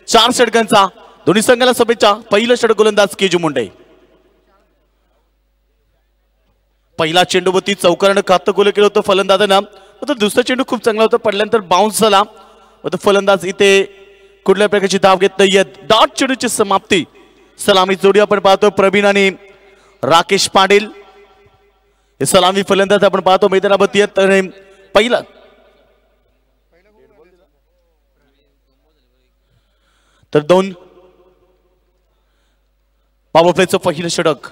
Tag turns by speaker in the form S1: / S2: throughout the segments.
S1: 4 षटकांचा दोन्ही संघाला शुभेच्छा। पहिलं षटक गोलंदाज केजू मुंडे। पहिला चेंडूवरती चौकारानं खातं गोल केलं होतं फलंदाजानं, तर दुसरा चेंडू खूप चांगला होता, पडल्यानंतर बाउन्स झाला। फलंदाज इथे कुठल्या प्रकारची धाव घेत नाहीयेत। डॉट चेंडूची समाप्ती। सलामी जोडी आपण पाहतो प्रवीण आणि राकेश पाटील, हे सलामी फलंदाज आपण पाहतो मैदानावरती आहेत। पहिला तर 2 पॉवर प्लेचं पहिलं षटक।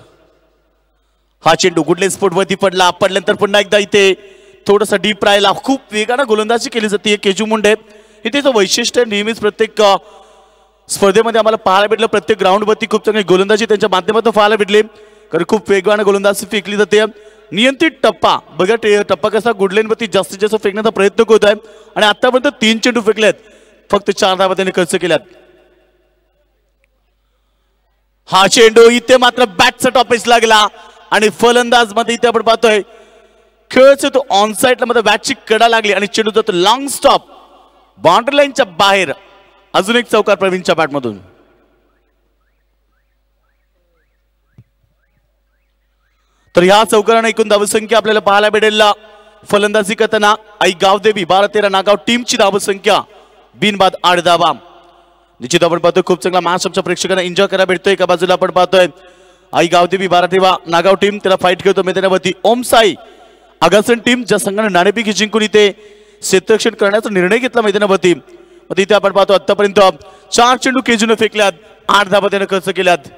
S1: हा चेंडू गुडले स्पोर्ट वरती पडल्यानंतर पुन्हा एकदा इथे थोडासा डीप राहिला। खूप वेगाने गोलंदाजी केली जाते केजू मुंडे, हे त्याचं वैशिष्ट्य नेहमीच प्रत्येक स्पर्धेमध्ये आम्हाला पाहायला भेटलं। प्रत्येक ग्राउंडवरती खूप चांगली गोलंदाजी त्यांच्या माध्यमातून पाहायला भेटली, कारण खूप वेगवान गोलंदाजी फेकली जाते। नियंत्रित टप्पा बघा, टप्पा कसा गुडलेनवरती जास्तीत जास्त फेकण्याचा प्रयत्न करत आहे आणि आतापर्यंत 3 चेंडू फेकलेत, फक्त 4 धावा त्याने खर्च केल्यात। हा चेंडू इथे मात्र बॅटचा टॉपेज लागला आणि फलंदाज मध्ये इथे आपण पाहतोय खेळच तो ऑन साइडला मध्ये बॅटची कडा लागली आणि चेंडू जातो लॉंग स्टॉप बाउंड्री लाईनच्या बाहेर। अजून एक चौकार प्रवीणच्या बॅटमधून। तर ह्या चौकाराने एकूण धावसंख्या आपल्याला पाहायला भेटेल। फलंदाजी करताना आई गावदेवी 12-13 नागाव टीमची धावसंख्या बिनबाद 8 धावा। निश्चित आपण पाहतोय खूप चांगला मॅच आमच्या प्रेक्षकांना एन्जॉय करायला भेटतोय। एका बाजूला आपण पाहतोय आई गावदेवी 12-13 नागाव टीम, त्याला फाईट खेळतो मैदानावरती ओम साई आगासन टीम, ज्या संघाने नाणेफेकी जिंकून इथे क्षेत्ररक्षण करण्याचा निर्णय घेतला मैदानावरती। तिथे आपण पाहतो आतापर्यंत 4 चेंडू केजूने फेकल्यात, 8 धावा त्याने खर्च केल्यात।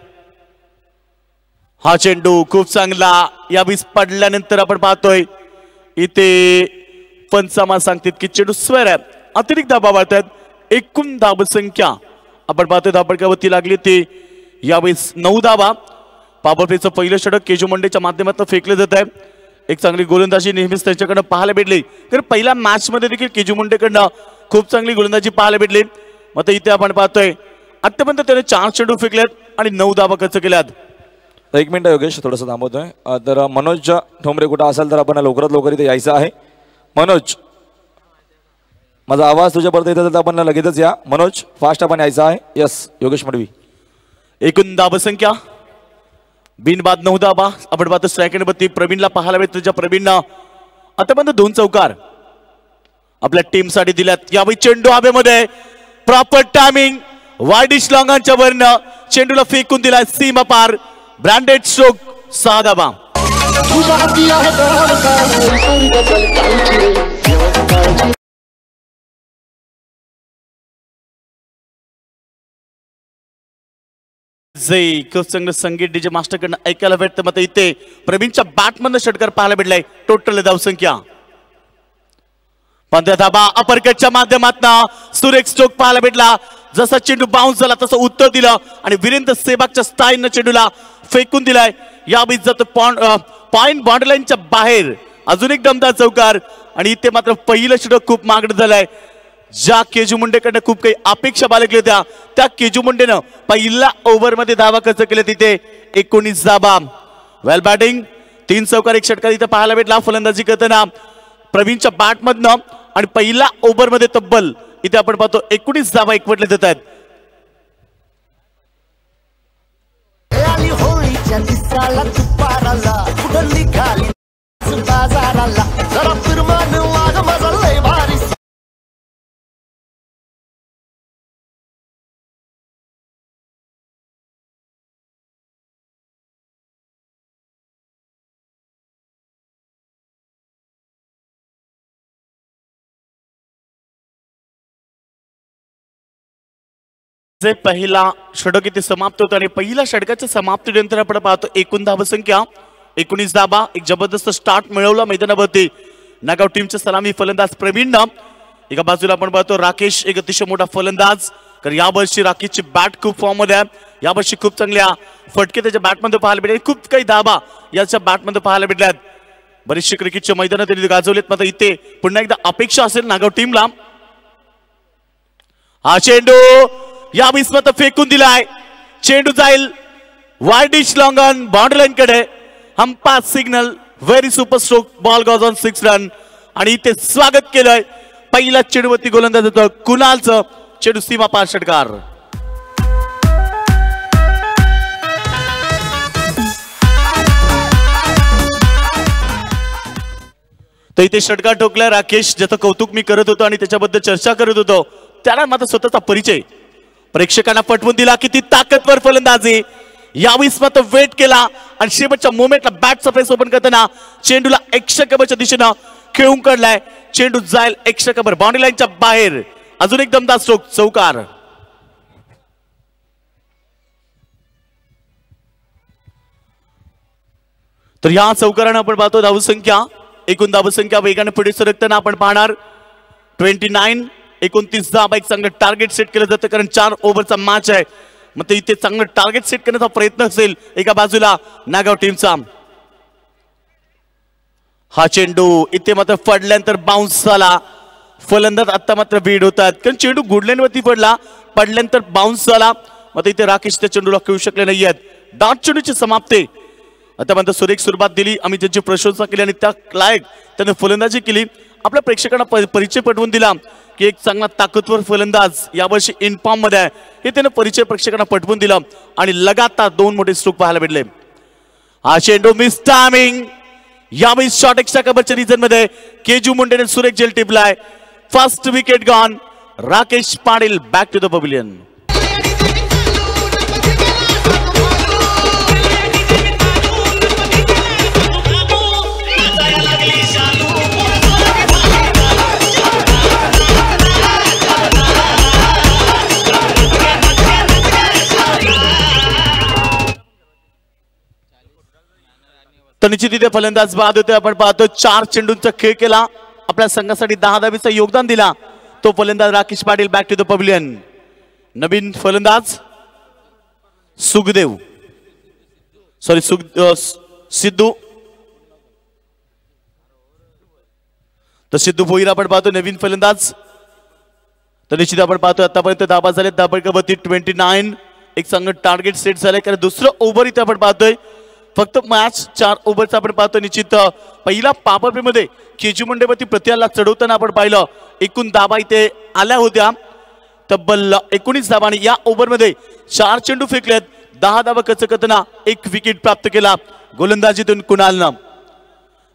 S1: हा चेंडू खूप चांगला यावेळी पडल्यानंतर आपण पाहतोय इथे पंचामा सांगतात की चेंडू स्क्वेअर आहे, अतिरिक्त धावा वाढतात। एकूण धावसंख्या आपण पाहतोय धापडक्यावरती लागली ती यावेळेस 9 धावा। पॉवर प्लेचं पहिलं षटक केजू मुंडेच्या माध्यमातून फेकलं जात आहे। एक चांगली गोलंदाजी नेहमीच त्यांच्याकडनं पाहायला भेटली, तर पहिल्या मॅच मध्ये देखील केजू मुंडेकडनं खूप चांगली गोलंदाजी पाहायला भेटली। मग इथे आपण पाहतोय आतापर्यंत त्याने 4 चेंडू फेकलेत आणि 9 धावा खर्च केल्यात।
S2: 1 मिनिट योगेश, थोडंसं थांबवतोय। तर मनोज ठोंबरे कुठं असेल तर आपण लवकरात लवकर इथे यायचं आहे। मनोज, माझा आवाज तुझ्यापर्यंत येतो तर आपण लगेचच या। मनोज फास्ट आपण यायचं आहे। यस योगेश मडवी।
S1: एकूण धावसंख्या बिनबाद 9 धावा। आपण पाहतो स्ट्रायकरवरती प्रवीणला पाहायला भेटतो, ज्या प्रवीणनं आतापर्यंत 2 चौकार आपल्या टीम साठी दिल्यात। यावेळी चेंडू हवेमध्ये प्रॉपर टायमिंग, वाईडिश लॉंगांच्या वरनं चेंडूला फेकून दिलाय सीमा पार, ब्रँडेड स्ट्रोक 6 धावा। जय खूप चांगलं संगीत डीजे मास्टरकडनं ऐकायला भेटतं। मग इथे प्रवीणच्या बॅटमधनं षटकार पाहायला भेटलाय। टोटल धावसंख्या 15 धावा। अपरकटच्या माध्यमातून सुरेख स्ट्रोक पाहायला भेटला। जसा चेंडू बाउन्स झाला तसं उत्तर दिलं आणि वीरेंद्र सेहवागच्या स्टाईलनं चेंडूला फेकून दिलाय। यावेळी जातो पॉइंट बाउंड्री लाईनच्या बाहेर। अजून एक दमदार चौकार आणि इथे मात्र पहिलं षटक खूप मागणं झालंय। ज्या केजू मुंडेकडनं खूप काही अपेक्षा बाळगल्या होत्या, त्या केजू मुंडेनं पहिल्या ओव्हरमध्ये धावा खर्च केल्या, तिथे 19 धावा। वेल बॅटिंग, 3 चौकार 1 षटकार इथे पाहायला भेटला फलंदाजी करताना प्रवीणच्या बॅटमधनं आणि पहिल्या ओव्हरमध्ये तब्बल इथे आपण पाहतो 19 धावा एकवटले जात आहेत। जे पहिला षटक इथे समाप्त होतो आणि पहिल्या षटकाच्या समाप्तीनंतर आपण पाहतो एकूण धावसंख्या 19 धावा। एक जबरदस्त स्टार्ट मिळवला मैदानावरती नागाव टीमचे सलामी फलंदाज प्रवीणनं। एका बाजूला आपण पाहतो राकेश, एक अतिशय मोठा फलंदाज, कारण यावर्षी राकेशची बॅट खूप फॉर्म मध्ये आहे। यावर्षी खूप चांगल्या फटके त्याच्या बॅटमध्ये पाहायला भेटले, खूप काही धावा याच्या बॅटमध्ये पाहायला भेटल्यात। बरीचशी क्रिकेटच्या मैदानात त्यांनी गाजवलेत। मात्र इथे पुन्हा एकदा अपेक्षा असेल नागाव टीमला। हा चेंडू या विस्मत फेकून दिलाय, चेंडू जाईल वाईडिश लॉंगन बाउंड्री लाईन कडे। Umpire signal, very super stroke, ball goes on 6 run आणि इथे स्वागत केलंय पहिल्या चेंडूवरती गोलंदाज होतं कुणालचं। चेंडू सीमा पार षटकार। तो इथे षटकार ठोकलाय राकेश, ज्याचं कौतुक मी करत होतो आणि त्याच्याबद्दल चर्चा करत होतो. त्याला मात्र स्वतःचा परिचय प्रेक्षकांना पटवून दिला. किती ताकदवर फलंदाजी. यावेळेस मात्र वेट केला आणि शेवटच्या मोमेंटला बॅटचा प्रेस ओपन करताना चेंडूला एक्स्ट्रा कव्हरच्या दिशेनं खेळून काढलाय. चेंडू जाईल एक्स्ट्रा कव्हर बाउंड्री लाईनच्या बाहेर. अजून एक दमदार स्ट्रोक, चौकार. तर या चौकारानं आपण पाहतो धावसंख्या, एकूण धावसंख्या वेगाने पुढे सरकताना आपण पाहणार 29. 29 धावा. एक चांगलं टार्गेट सेट केलं जातं कारण 4 ओव्हरचा मॅच आहे. मग ते इथे चांगलं टार्गेट सेट करण्याचा प्रयत्न असेल एका बाजूला नागाव टीमचा. हा चेंडू इथे मात्र पडल्यानंतर बाउन्स झाला. फलंदाज आता मात्र बीड होतात कारण चेंडू गुडलाईनवरती पडल्यानंतर बाउन्स झाला. मग इथे राकेश त्या चेंडूला खेळू शकले नाहीयेत. डॉट चेंडूची समाप्ती. आतापर्यंत सुरेख सुरुवात दिली, आम्ही त्यांची प्रशंसा केली आणि त्या लायक त्याने फलंदाजी केली. आपल्या प्रेक्षकांना परिचय पटवून दिला की एक चांगला ताकदवर फलंदाज यावर्षी इन फॉर्म मध्ये आहे, हे त्याने परिचय प्रेक्षकांना पटवून दिला आणि लगातार 2 मोठे स्ट्रोक पाहायला भेटले. हा चेंडू मिस टायमिंग. यावेळी शॉट एक्स्ट्रा कव्हरच्या रिजन मध्ये केजू मुंडेने सुरेख जेल टिपलाय. First wicket gone. Rakesh Patil back to the pavilion. तर निश्चित इथे फलंदाज बाद होते. आपण पाहतो 4 चेंडूंचा खेळ केला, आपल्या संघासाठी 10 धावेचं योगदान दिला तो फलंदाज Rakesh Patil back to the pavilion. नवीन फलंदाज सुखदेव सिद्धू. तर सिद्धू भोईर आपण पाहतो नवीन फलंदाज. तर निश्चित आपण पाहतो आतापर्यंत धाबा झाले 29. एक चांगलं टार्गेट सेट झालंय कारण दुसरं ओव्हर इथे आपण पाहतोय. फक्त मॅच 4 ओव्हरचा आपण पाहतो. निश्चित पहिला पॉवर प्ले मध्ये केजू मुंडेवरती प्रत्याला चढवताना आपण पाहिलं एकूण धाबा इथे आल्या होत्या तब्बल 19 धाबा आणि या ओव्हरमध्ये 4 चेंडू फेकलेत. 10 धाबा कच करताना 1 विकेट प्राप्त केला गोलंदाजीतून कुणालनं.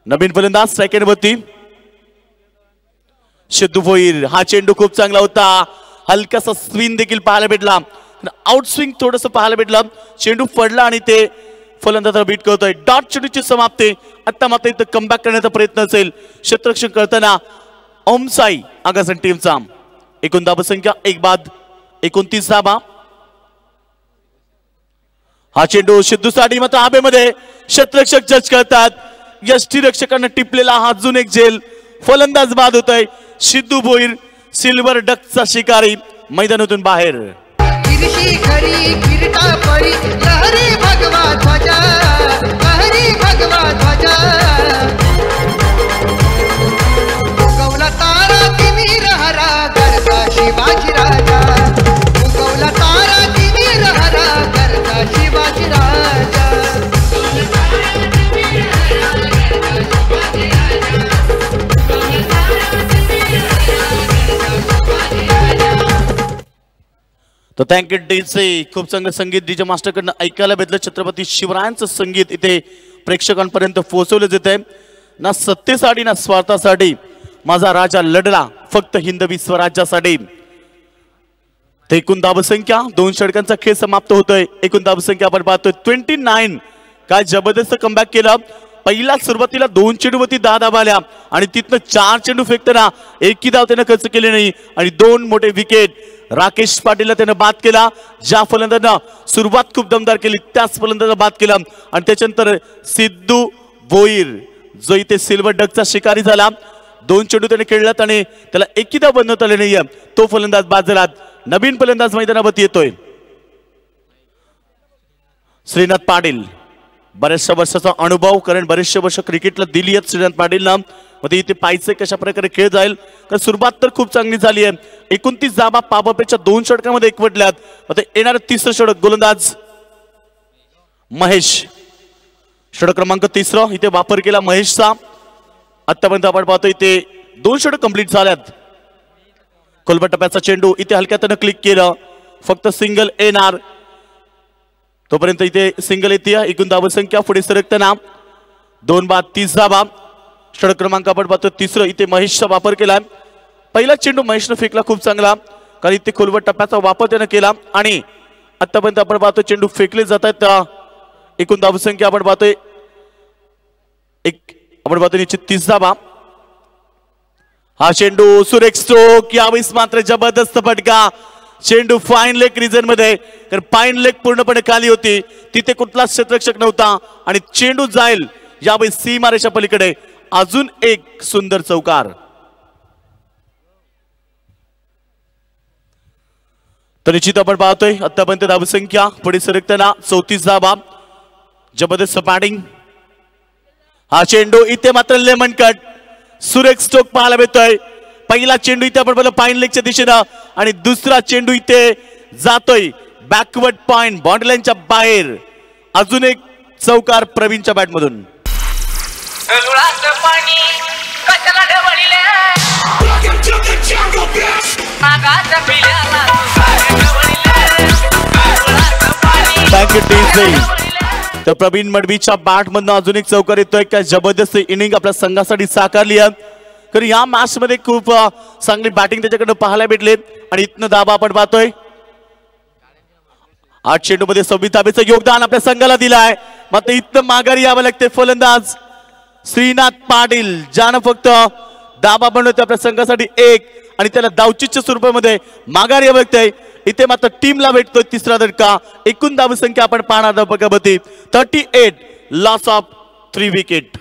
S1: नवीन फलंदाज सेकंड वरती सिद्धू भोईर. हा चेंडू खूप चांगला होता. हलकासा स्विंग देखील पाहायला भेटला. आउट स्विंग थोडस पाहायला भेटलं. चेंडू पडला आणि ते फलंदाजाला बीट करतोय. डॉट चेंडूची समाप्ती. आता मात्र इथं कमबॅक करण्याचा प्रयत्न असेल क्षेत्ररक्षण करताना ओमसाई आगासन टीमचा. एकूण धावसंख्या 1 बाद 29 धावा. हा चेंडू सिद्धूसाठी मात्र हवेमध्ये क्षेत्ररक्षक जज करतात. यष्टीरक्षकांना टिपलेला हा अजून एक झेल. फलंदाज बाद होतोय. सिद्धू भोईर सिल्वर डकचा शिकारी मैदानातून बाहेर.
S3: भगवा ध्वजा उगवला तारा तिमीर हरा गरजा शिवाजी राजा. उगवला तारा तिमीर हरा गरजा शिवाजी राजा.
S1: तो थँक्यू डीजे. खूप चांगलं संगीत डीजे मास्टरकडनं ऐकायला भेटलं. छत्रपती शिवरायांचं संगीत इथे प्रेक्षकांपर्यंत पोहोचवलं जात आहे. ना सत्तेसाठी ना स्वार्थासाठी माझा राजा लढला फक्त हिंदवी स्वराज्यासाठी. एकूण धावसंख्या 2 षटकांचा खेळ समाप्त होतोय. एकूण धावसंख्या आपण पाहतोय 29. काय जबरदस्त कमबॅक केलं. पहिला सुरुवातीला 2 चेंडूवरती 10 धावा आल्या आणि तिथनं 4 चेंडू फेकताना एकही धाव त्यानं खर्च केले नाही आणि 2 मोठे विकेट. राकेश पाटीलला त्यानं बाद केला. ज्या फलंदाजानं सुरुवात खूप दमदार केली त्याच फलंदाजाला बाद केला आणि त्याच्यानंतर सिद्धू भोईर जो इथे सिल्वर डकचा शिकारी झाला. 2 चेंडू त्याने खेळलात आणि त्याला एकही धाव बनवता आले नाहीये. तो फलंदाज बाद झाला. नवीन फलंदाज मैदानावरती येतोय श्रीनाथ पाटील. बऱ्याचशा वर्षाचा अनुभव कारण बरेचशे वर्ष क्रिकेटला दिली आहेत श्रीनाथ पाटीलनं. मग इथे पाहायचं कशा प्रकारे खेळ जाईल कारण सुरुवात तर खूप चांगली झाली आहे. 29 धावा पावरप्लेच्या 2 षटकामध्ये एकवटल्यात. मग येणारं 3रं षटक गोलंदाज महेश. षटक क्रमांक 3 इथे वापर केला महेशचा. आतापर्यंत आपण पाहतो इथे 2 षटक कंप्लीट झाल्यात. खोलबट टप्प्याचा चेंडू इथे हलक्यातनं क्लिक केलं. फक्त सिंगल येणार तोपर्यंत इथे सिंगल येते. एकूण धावसंख्या पुढे सरकताना 2 बाद 30 धावा. षटक क्रमांक आपण पाहतो तिसरं इथे महेशचा वापर केला. पहिला चेंडू महेशनं फेकला खूप चांगला, कारण इथे खोलवर टप्प्याचा वापर त्यानं केला आणि आतापर्यंत आपण पाहतो चेंडू फेकले जात आहेत. एकूण धावसंख्या आपण पाहतोय आपण पाहतो निश्चित 30 धावा. हा चेंडू सुरेख स्ट्रोक, यावेळेस मात्र जबरदस्त फटका. चेंडू फाईन लेग रिजन मध्ये, कारण फाईन लेग पूर्णपणे खाली होती, तिथे कुठलाच क्षेत्ररक्षक नव्हता आणि चेंडू जाईल यावेळेस सीमारेषा पलीकडे. अजून एक सुंदर चौकार. तर निश्चित आपण पाहतोय आतापर्यंत धावसंख्या पुढे सरकताना 34 धावा. जबरदस्त बॅटिंग. हा चेंडू इथे मात्र लेमन कट, सुरेख स्ट्रोक पाहायला मिळतोय. पहिला चेंडू इथे आपण पाहिलं पाईन लेगच्या दिशेनं आणि दुसरा चेंडू इथे जातोय बॅकवर्ड पॉइंट बाउंड्री लाईनच्या बाहेर. अजून एक चौकार प्रवीणच्या बॅट मधून. तर प्रवीण मडवीच्या बॅट मधून अजून एक चौकार येतोय. काय जबरदस्त इनिंग आपल्या संघासाठी साकारली आहे, कारण या मॅच मध्ये खूप चांगली बॅटिंग त्याच्याकडे पाहायला भेटले आणि इथनं दाबा आपण पाहतोय. 8 चेंडू मध्ये 26 धाबेचं योगदान आपल्या संघाला दिलं आहे. मात्र इथनं माघारी यावं लागते फलंदाज श्रीनाथ पाटील, ज्यानं फक्त दाबा बनवतोय आपल्या संघासाठी 1 आणि त्याला धावचीच्या स्वरूपामध्ये माघारी यावं लागतंय. इथे मात्र टीमला भेटतोय तिसरा धडका. एकूण धावसंख्या आपण पाहणार बघावती 38, लॉस ऑफ 3 विकेट.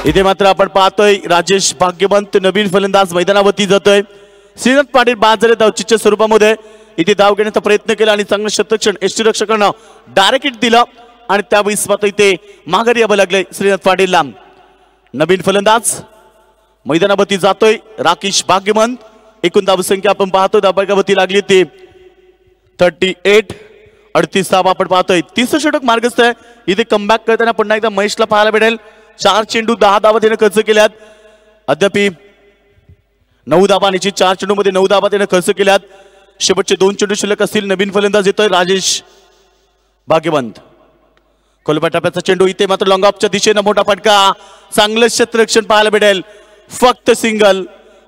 S1: इथे मात्र आपण पाहतोय राजेश भाग्यवंत नवीन फलंदाज मैदानावरती जातोय. श्रीनाथ पाटील बाद झाले धावचीच्या स्वरूपामध्ये. इथे धाव घेण्याचा प्रयत्न केला आणि चांगलं शतरक्षण यष्टीरक्षकांना डायरेक्ट हिट दिलं आणि त्यावेळेस मात्र इथे माघारी यावं लागले श्रीनाथ पाटीलला. नवीन फलंदाज मैदानावरती जातोय राकेश भाग्यवंत. एकूण धावसंख्या आपण पाहतोय धावभागावरती लागली ती 38, 38 धावा आपण पाहतोय. तिसरं षटक मार्गस्थ आहे. इथे कमबॅक करताना पुन्हा एकदा महेशला पाहायला भेटेल. 4 चेंडू 10 धावा त्याने खर्च केल्यात. अद्याप 9 धावा निश्चित 4 चेंडू मध्ये 9 धावा त्याने खर्च केल्यात. शेवटचे 2 चेंडू शिल्लक असतील. नवीन फलंदाज येतोय राजेश भाग्यवंत. खोलबा टप्प्याचा चेंडू इथे मात्र लॉंग ऑफच्या दिशेनं मोठा फटका. चांगलं क्षेत्ररक्षण पाहायला भेटेल. फक्त सिंगल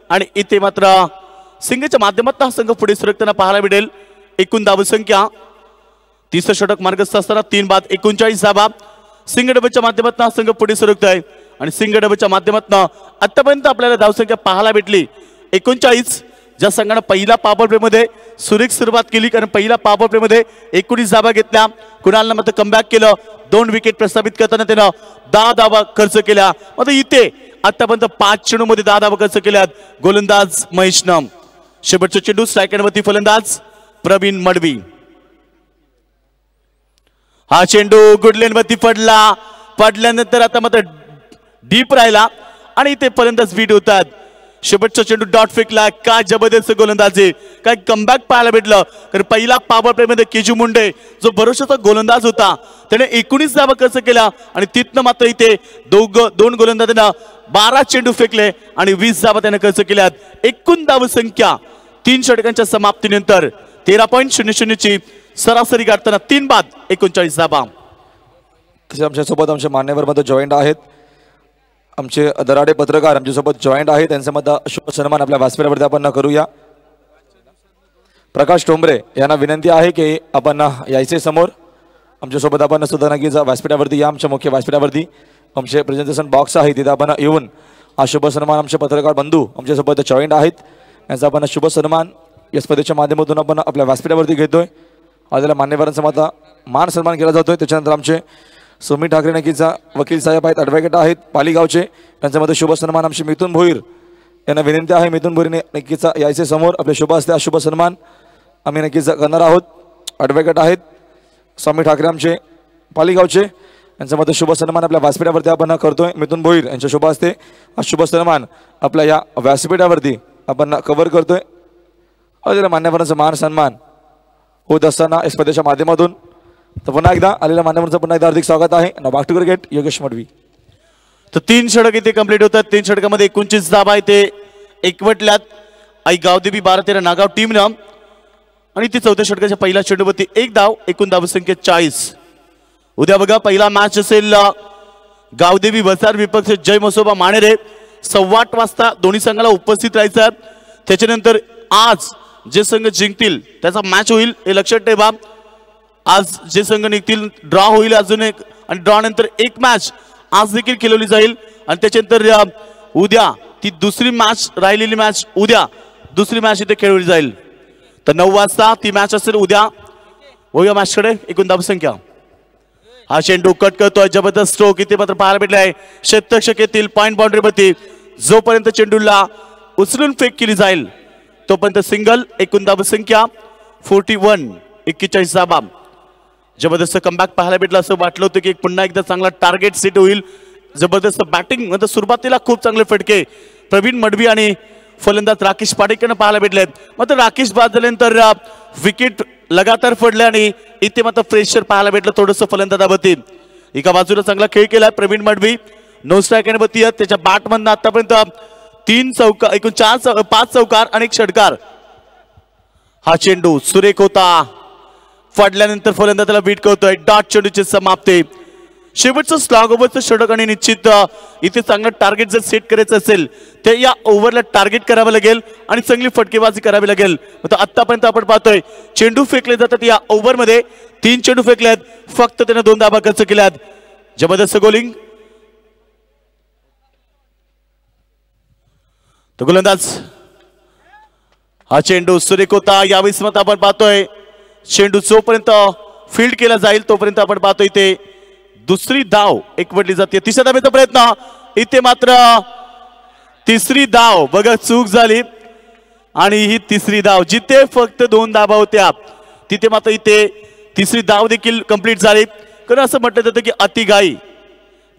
S1: आणि इथे मात्र सिंगलच्या माध्यमातून हा संघ पुढे सरकताना पाहायला भेटेल. एकूण धावसंख्या तिसरं षटक मार्गस्थ असताना 3 बाद 39 धावा. सिंगडबच्या माध्यमातून हा संघ पुढे सरकतोय आणि सिंगडबच्या माध्यमातून आतापर्यंत आपल्याला धावसंख्या पाहायला भेटली 39. ज्या संघाने पहिला पॉवर प्ले मध्ये सुरेख सुरुवात केली, कारण पहिला पॉवर प्ले मध्ये 19 धावा घेतल्या. कुणालनं मात्र कमबॅक केलं. 2 विकेट प्रस्थापित करताना त्यानं 10 धावा खर्च केल्या. मात्र इथे आतापर्यंत 5 चेंडू मध्ये 10 धावा खर्च केल्यात गोलंदाज महेशनं. शेवटचा चेंडू स्ट्रायकरवरती फलंदाज प्रवीण मडवी. हा चेंडू गुडलेन वरती पडल्यानंतर आता मात्र डीप राहिला आणि इथे फलंदाज बीट होतात. शेवटचा चेंडू डॉट फेकला. काय जबरदस्त गोलंदाजी, काय कमबॅक पाहायला भेटलं. कारण पहिला पॉवर प्ले मध्ये केजू मुंडे जो भरोशाचा गोलंदाज होता त्याने 19 धावा खर्च केला आणि तिथनं मात्र इथे 2 गोलंदाजांना 12 चेंडू फेकले आणि 20 धावा त्याने खर्च केल्यात. एकूण धावसंख्या 3 षटकांच्या समाप्तीनंतर 13.00 ची सरासरी गाठताना 3 बाद 39 धावा.
S2: तसे आमच्यासोबत आमचे मान्यवर मध्ये जॉईंट आहेत. आमचे दराडे पत्रकार आमच्यासोबत जॉईंट आहेत. त्यांचा मध्ये शुभ सन्मान आपल्या व्यासपीठावरती आपण करूया. प्रकाश टोंबरे यांना विनंती आहे की आपण यायचे समोर. आमच्यासोबत आपण सुद्धा नक्कीच व्यासपीठावरती या. आमच्या मुख्य व्यासपीठावरती आमचे प्रेझेंटेशन बॉक्स आहे, तिथे आपण येऊन हा शुभ सन्मान आमचे पत्रकार बंधू आमच्यासोबत जॉईंट आहेत यांचा आपण शुभ सन्मान या स्पर्धेच्या माध्यमातून आपण आपल्या व्यासपीठावरती घेतोय. आजला मान्यवरांचा माता मान सन्मान केला जातोय. त्याच्यानंतर आमचे सुमी ठाकरे नक्कीचा वकील साहेब आहेत, ॲडव्होकेट आहेत पालीगावचे. त्यांच्यामध्ये शुभ सन्मान आमचे मिथुन भोईर यांना विनंती आहे. मिथुन भोईरने नक्कीचा यायचे समोर. आपले शुभ असते शुभ सन्मान आम्ही नक्कीच करणार आहोत. ॲडव्होकेट आहेत स्वामी ठाकरे आमचे पालीगावचे. यांच्यामध्ये शुभ सन्मान आपल्या व्यासपीठावरती आपण करतोय. मिथुन भोईर यांच्या शुभ असते हा शुभ सन्मान आपल्या या व्यासपीठावरती आपण कव्हर करतोय. आजला मान्यवरांचा मान सन्मान होत असताना स्पर्धेच्या माध्यमातून. तर पुन्हा एकदा आलेल्या मान्यवरांचं पुन्हा एकदा हार्दिक स्वागत आहे. ना back to cricket Yogesh Madvi.
S1: तर 3 षटक इथे कंप्लीट होतात. 3 षटकामध्ये 29 धावा इथे एकवटल्यात आई गावदेवी 12-13 नागाव टीमनं. आणि ती 4थ्या षटकाच्या पहिल्या चेंडूवरती 1 धाव, एकूण धावसंख्या 40. उद्या बघा पहिला मॅच असेल गावदेवी वसार विपक्ष जय मसोबा माणेरे 8:15 वाजता दोन्ही संघाला उपस्थित राहायचं. त्याच्यानंतर आज जे संघ जिंकतील त्याचा मॅच होईल हे लक्षात ठेवा. आज जे संघ निघतील ड्रॉ होईल अजून एक, आणि ड्रॉ नंतर एक मॅच आज देखील खेळवली जाईल. आणि त्याच्यानंतर उद्या ती दुसरी मॅच, राहिलेली मॅच उद्या दुसरी मॅच इथे खेळवली जाईल. तर 9 वाजता ती मॅच असेल उद्या. होऊया मॅचकडे. एकूण धावसंख्या. हा चेंडू कट करतोय, जबरदस्त स्ट्रोक इथे मात्र पाहायला भेटलाय क्षेत्ररक्षक येथील पॉइंट बाउंड्रीवरती. जोपर्यंत चेंडूला उचलून फेक केली जाईल तोपर्यंत सिंगल. एकूण धावसंख्या 41, 41 धावा. जबरदस्त कमबॅक पाहायला भेटला. असं वाटलं होतं की पुन्हा एकदा चांगला टार्गेट सेट होईल. जबरदस्त बॅटिंग म्हणजे सुरुवातीला खूप चांगले फटके प्रवीण मडवी आणि फलंदाज राकेश पाटेकरनं पाहायला भेटलेत. मात्र राकेश बाद झाल्यानंतर विकेट लगातार पडले आणि इथे मात्र प्रेशर पाहायला भेटलं थोडंसं फलंदाजावरती. एका बाजूला चांगला खेळ केला प्रवीण मडवी. नो स्ट्राईक वरती त्याच्या बॅटमधनं आतापर्यंत 3 चौकार, एकूण 5 चौकार आणि 1 षटकार. हा चेंडू सुरेख होता. पडल्यानंतर फलंदाजाला बीट करतोय. डॉट चेंडूची समाप्ती. शेवटचं स्लॉग ओव्हरचं षटक आणि निश्चित इथे चांगलं टार्गेट जर सेट करायचं असेल तर या ओव्हरला टार्गेट करावं लागेल आणि चांगली फटकेबाजी करावी लागेल. आतापर्यंत आपण पाहतोय चेंडू फेकले जातात. या ओव्हरमध्ये 3 चेंडू फेकलेत, फक्त त्याने 2 धावा खर्च केल्यात. जबरदस्त गोलिंग. तो गोलंदाज. हा चेंडू सुरेख होता. यावेळेस मत आपण पाहतोय चेंडू जोपर्यंत फील्ड केला जाईल तोपर्यंत आपण पाहतोय इथे दुसरी धाव एकवटली जाते. तिसऱ्या धावेचा प्रयत्न. इथे मात्र तिसरी धाव. बघा चूक झाली आणि ही तिसरी धाव. जिथे फक्त 2 धावा होत्या तिथे मात्र इथे तिसरी धाव देखील कंप्लीट झाली. कारण असं म्हटलं जातं की अतिघाई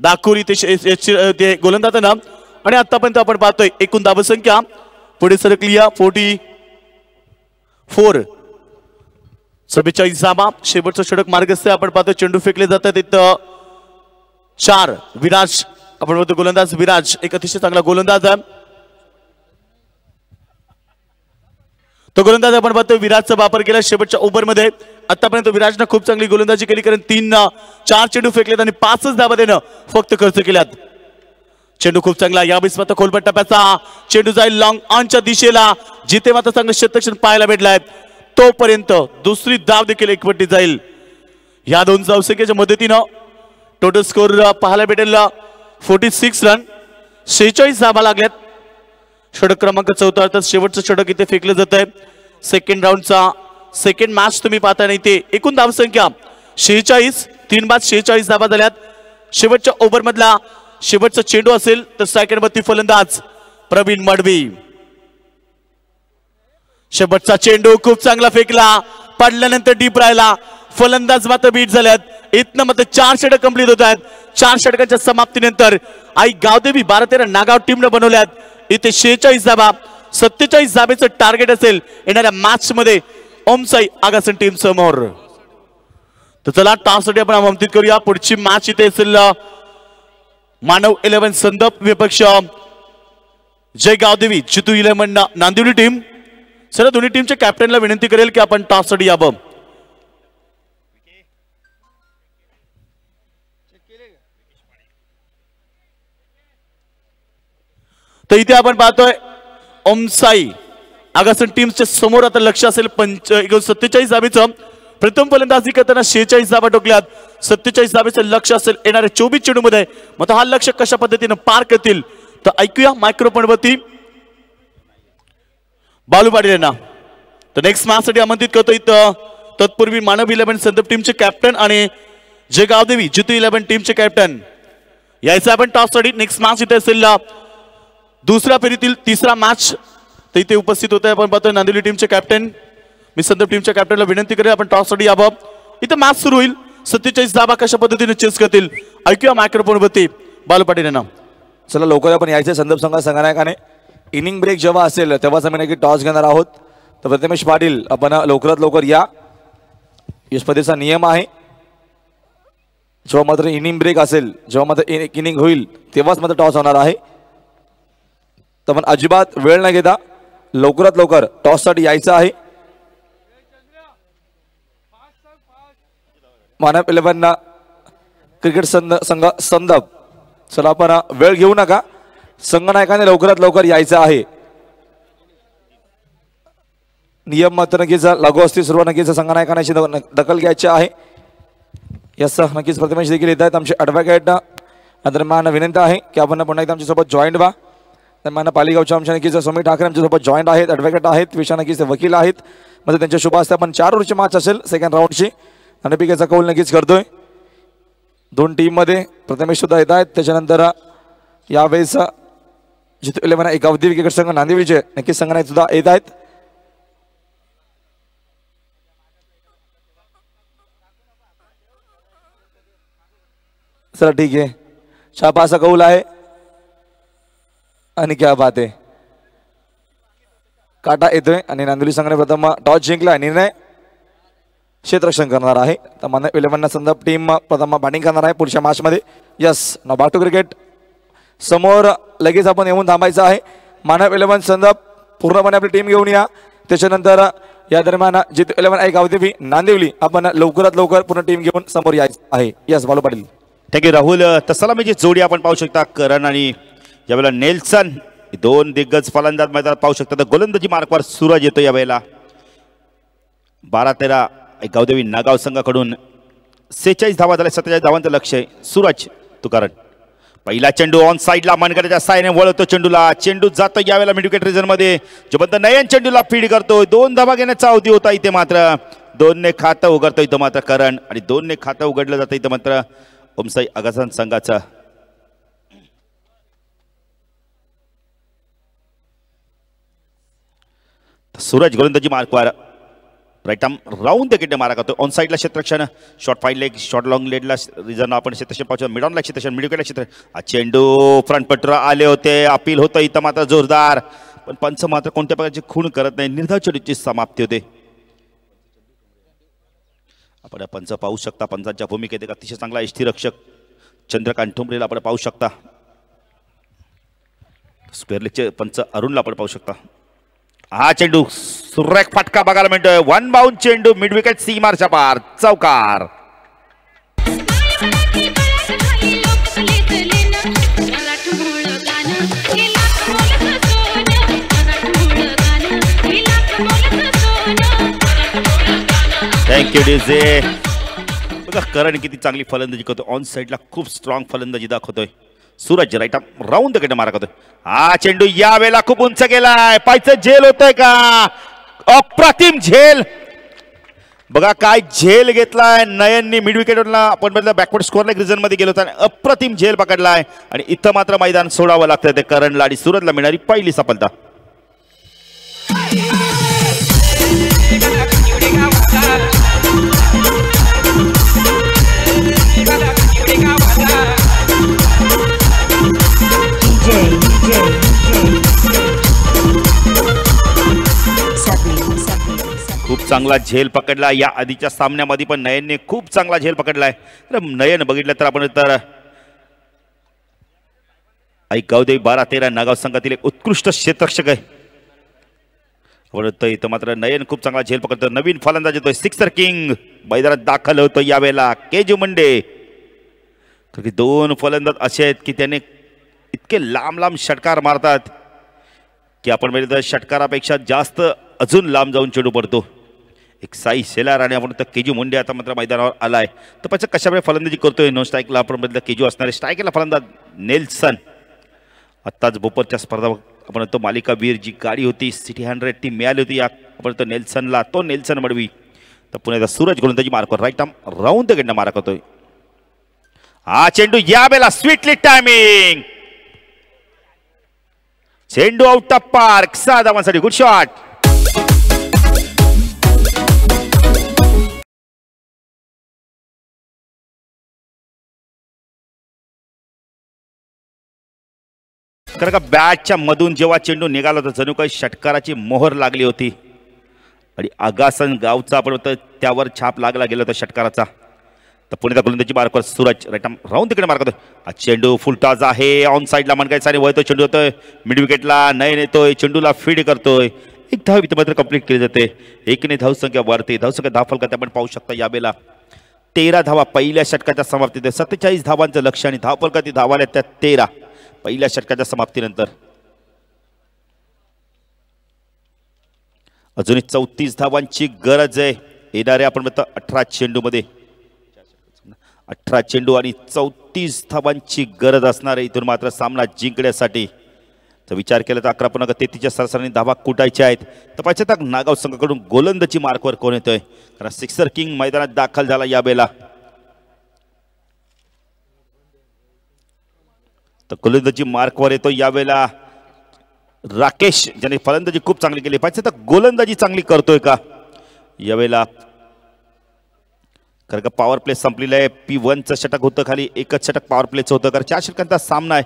S1: दाखवली ते गोलंदाजांना. आणि आतापर्यंत आपण पाहतोय एकूण धावसंख्या पुढे सरकली 44, 44 धावा. शेवटचं षटक मार्गस्थ आपण पाहतोय. चेंडू फेकले जातात. इथं 4 विराज आपण म्हणतो गोलंदाज. विराज एक अतिशय चांगला गोलंदाज आहे. तो गोलंदाज आपण पाहतोय विराजचा वापर केला शेवटच्या ओव्हरमध्ये. आतापर्यंत विराजनं खूप चांगली गोलंदाजी केली कारण 4 चेंडू फेकलेत आणि 5च धावा त्यानं फक्त खर्च केल्यात. चेंडू खूप चांगला. यावेळेस मात्र खोलपट टप्प्याचा चेंडू जाईल लॉंग ऑनच्या दिशेला. जिथे मात्र चांगलं क्षेत्ररक्षण पाहायला भेटलाय तोपर्यंत दुसरी धाव देखील एकवटली जाईल. या 2 धावसंख्येच्या मदतीनं टोटल स्कोर पाहायला भेटेल 46 रन. 46 धावा लागल्यात. षटक क्रमांक 4 तर शेवटचं षटक इथे फेकलं जात आहे. सेकंड राऊंडचा सेकंड मॅच तुम्ही पाहता नाही. इथे एकूण धावसंख्या 46, 3 बाद 46 धावा झाल्यात. शेवटच्या ओव्हर मधला शेवटचा चेंडू असेल तर सेकंडवरती फलंदाज प्रवीण मडवी. शेवटचा चेंडू खूप चांगला फेकला. पडल्यानंतर डीप राहिला. फलंदाज मात्र बीट झाल्यात. इथनं मात्र 4 षटक कंप्लीट होत आहेत. 4 षटकांच्या समाप्तीनंतर आई गावदेवी 12-13 नागाव टीमनं बनवल्यात. इथे 46 धावा. 47 धावेचं टार्गेट असेल येणाऱ्या मॅच मध्ये ओमसाई आगासन टीम समोर. तर चला टॉससाठी आपण आमंत्रित करूया. पुढची मॅच इथे असेल मानव 11 संदप विपक्ष जय गावदेवी चितू 11 नांदिवली टीम. सर दोन्ही टीमच्या कॅप्टनला विनंती करेल की आपण टॉससाठी यावं. तर इथे आपण पाहतोय ओमसाई आगासन टीमच्या समोर आता लक्ष असेल 47 धावेचं. प्रथम फलंदाजी करताना 46 धावा टोकल्यात. 47 धावेचं लक्ष असेल येणाऱ्या 24 चेंडू मध्ये. मग हा लक्ष कशा पद्धतीने पार करतील तर ऐकूया मायक्रोफोन वरती बालू पाटील यांना. तर नेक्स्ट मॅच साठी आमंत्रित करतो. इथं तत्पूर्वी मानव 11 संदप टीमचे कॅप्टन आणि जय गावदेवी जितू 11 टीमचे कॅप्टन यायचं आपण टॉस साठी. नेक्स्ट मॅच इथे असेल दुसऱ्या फेरीतील तिसरा मॅच. तर इथे उपस्थित होते आपण पाहतोय नांदिवली टीमचे कॅप्टन. मी संदप टीमच्या कॅप्टनला विनंती करेल आपण टॉस साठी यावं. इथे मॅच सुरू होईल. 47 धावा कशा पद्धतीने चेस करतील ऐकूया मायक्रोफोन वरती बालू पाटील यांना.
S2: चला लवकर आपण यायचे संदप संघ संघनायकाने. इनिंग ब्रेक जेव्हा असेल तेव्हाच आम्ही नक्की टॉस घेणार आहोत. तर प्रथमेश पाटील आपण लवकरात लवकर या. या स्पर्धेचा नियम आहे, जेव्हा मात्र इनिंग ब्रेक असेल, जेव्हा मात्र एक इनिंग होईल तेव्हाच मात्र टॉस होणार आहे. तर पण अजिबात वेळ न घेता लवकरात लवकर टॉससाठी यायचं आहे. मानव 11 क्रिकेट संघ संदप, चला आपण वेळ घेऊ नका, संघनायकाने लवकरात लवकर यायचं आहे. नियम मात्र नक्कीच लागू असतील, सर्व नक्कीच संघनायकाने दखल घ्यायची आहे. यस नक्कीच प्रथमेश देखील येत आहेत आमचे ॲडव्होकेट. दरम्यान विनंती आहे की आपण पुन्हा एकदा आमच्यासोबत जॉईंट व्हा. दरम्यान पालिगावच्या आमच्या नक्कीच सौमिक ठाकरे आमच्यासोबत जॉईंट आहेत, ॲडव्होकेट आहेत, विशा नक्कीच वकील आहेत. म्हणजे त्यांच्या शुभ हस्ते आपण 4 ओव्हरची मॅच असेल सेकंड राऊंडची. आणि पिकेचा कौल नक्कीच करतोय. 2 टीममध्ये प्रथमेश सुद्धा येत आहेत. त्याच्यानंतर यावेळेस जितू 11 एक अवधी क्रिकेट संघ नांदिवलीचे नक्कीच संघनायक सुद्धा येत आहेत. चला ठीक आहे, शाबासा कौल आहे. आणि क्या बात आहे, काटा येतोय आणि नांदिवली संघाने प्रथम टॉस जिंकला. निर्णय क्षेत्ररक्षण करणार आहे. तर मानव 11 संदर्भ टीम प्रथम बॅटिंग करणार आहे पुढच्या मॅच मध्ये. Yes now back to cricket. समोर लगेच आपण येऊन थांबायचं आहे. मानव 11 संदर्भ पूर्णपणे आपली टीम घेऊन या. त्याच्यानंतर या दरम्यान जितू 11 एक अवधी नांदिवली आपण लवकरात लवकर पूर्ण टीम घेऊन समोर यायचं आहे. यस बालू पाटील.
S4: थँक्यू राहुल. तसला म्हणजे जोडी आपण पाहू शकता करण आणि यावेळेला नेल्सन, 2 दिग्गज फलंदाज मैदानात पाहू शकता. तर गोलंदाजी मार्कवर सूरज येतो यावेळेला. 12-13 एक गावदेवी नागाव संघाकडून 46 धावा झाल्या, 47 धावांचं लक्ष आहे. सूरज तू करण. पहिला चेंडू ऑन साईडला मनगटाच्या साईने वळवतो चेंडूला. चेंडू जातो यावेळेला मिड विकेट रिजन मध्ये. जबंत नयन चेंडूला फीड करतोय. 2 धावा घेण्याचा अवधी होता इथे, मात्र 2ने खातं उघडतो इथं मात्र करण. आणि 2ने खातं उघडलं जातं इथं मात्र ओमसाई आगासन संघाचा. सूरज गोलंदाजी मार्कवर right arm round the wicket मारा करतो. ऑन साईडला क्षेत्ररक्षण, short fine leg, short long लेगला रिझन आपण क्षेत्ररक्षण पाहतो. मिड ऑनला क्षेत्ररक्षण, मिड विकेटला क्षेत्र. चेंडू फ्रंट पटर आले होते, अपील होतं इथं मात्र जोरदार. पण पंच मात्र कोणत्या प्रकारची खूण करत नाही. निर्धाव चेंडूची समाप्ती होते. आपण पंच पाहू शकता. पंचांच्या भूमिकेत एक अतिशय चांगला यष्टीरक्षक चंद्रकांत ठोंबरेला आपण पाहू शकता. स्क्वेअर लेगचे पंच अरुणला आपण पाहू शकता. हा चेंडू सुरेख फटका बघायला मिळतोय. 1 बाउंड चेंडू मिड विकेट सीमारच्या पार चौकार. Thank you DJ. बघा करण किती चांगली फलंदाजी करतो. ऑन साईडला खूप स्ट्रॉंग फलंदाजी दाखवतोय. Suraj right arm round the मारा करतोय. हा चेंडू यावेळेला खूप उंच गेलाय. पायचं झेल होतंय का? अप्रतिम झेल. बघा काय झेल घेतलाय नयननी मिड विकेटवरला. आपण बदला बॅकवर्ड स्कोअर लेग रिजन मध्ये गेलो होता. अप्रतिम झेल पकडलाय आणि इथं मात्र मैदान सोडावं लागतं ते करणला. आणि सूरजला मिळणारी पहिली सफलता. खूप चांगला झेल पकडला. या आधीच्या सामन्यामध्ये पण नयनने खूप चांगला झेल पकडलाय. नयन बघितलं तर आपण तर आई गावदेवी 12-13 नागाव संघातील एक उत्कृष्ट क्षेत्ररक्षक आहे. इथं मात्र नयन खूप चांगला झेल पकडतो. नवीन फलंदाज येतोय. सिक्सर किंग मैदानात दाखल होतो यावेळेला केजू मंडे. तर 2 फलंदाज असे आहेत की त्याने इतके लांब लांब षटकार मारतात की आपण बघितलं षटकारापेक्षा जास्त अजून लांब जाऊन चेंडू पडतो. एक साई शेलार आणि आपण केजू मुंडे आता मात्र मैदानावर आलाय. तर त्याचं कशाप्रकारे फलंदाजी करतोय. नो स्ट्राईकला आपण बघितलं केजू असणारे. स्ट्राईकला फलंदाज नेल्सन. आत्ताच बोपरच्या स्पर्धा आपण तो मालिका वीर जी गाडी होती सिटी 100 ती मिळाली होती आपण तो नेल्सनला. तो नेल्सन मडवी. तर पुन्हा सूरज गोलंदाजी मार्कवर राईट आर्म राऊंड द गेटनं मारा करतोय. हा चेंडू यावेळेला स्वीटली टायमिंग. चेंडू आउट ऑफ पार्क. 6 धावांसाठी गुड शॉट. कारण का बॅटच्या मधून जेव्हा चेंडू निघाला होता जणू काही षटकाराची मोहर लागली होती. आणि आगासन गावचा आपण त्यावर छाप लागला गेला होता षटकाराचा. तर पुण्याचा गोलंदाजी मार्कवर सूरज राईट राहून तिकडे मार्क होतोय. चेंडू फुलटाज आहे ऑन साईडला मनगायचा आणि वळतोय चेंडू होतोय मिड विकेटला. नयन येतोय चेंडूला फीड करतोय. एक धाव इथं मात्र कंप्लीट केली जाते. एकने धावसंख्या वाढते. धावसंख्या धाव फलकात आपण पाहू शकता यावेळेला 13 धावा पहिल्या षटकाच्या समाप्तीत. 47 धावांचं लक्ष आणि धाव फलकात धावा आल्या त्या 13 पहिल्या षटकाच्या समाप्तीनंतर. अजूनही 34 धावांची गरज आहे. येणारे आपण म्हणतो 18 चेंडूमध्ये 18 चेंडू आणि 34 धावांची गरज असणार आहे इथून मात्र सामना जिंकण्यासाठी. तर विचार केला तर 11.33च्या सरासरीने धावा कुटायच्या आहेत. तर पाहतात नागाव संघाकडून गोलंदाजी मार्कवर कोण येतोय कारण सिक्सर किंग मैदानात दाखल झाला यावेळेला. तर गोलंदाजी मार्कवर येतो यावेळेला राकेश ज्याने फलंदाजी खूप चांगली केली. पाहिजे तर गोलंदाजी चांगली करतोय का यावेळेला. कारण का पॉवर प्ले संपलेला आहे. P1चं षटक होतं खाली एकच षटक पॉवर प्लेचं होतं कारण 4 षटकांचा सामना आहे.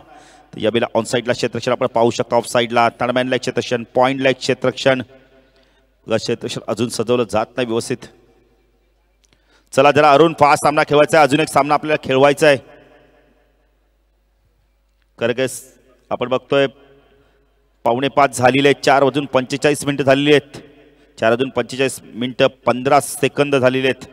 S4: तर यावेळेला ऑन साईडला क्षेत्ररक्षण आपण पाहू शकतो. ऑफ साईडला तडमॅनला क्षेत्ररक्षण पॉइंटला क्षेत्ररक्षण अजून सजवलं जात नाही व्यवस्थित. चला जरा अरुण फास्ट सामना खेळवायचा आहे. अजून एक सामना आपल्याला खेळवायचा आहे. कारण आपण बघतोय 4:45 झालेले आहेत. 4:45 झालेली आहेत. 4:45 15 सेकंद झालेले आहेत.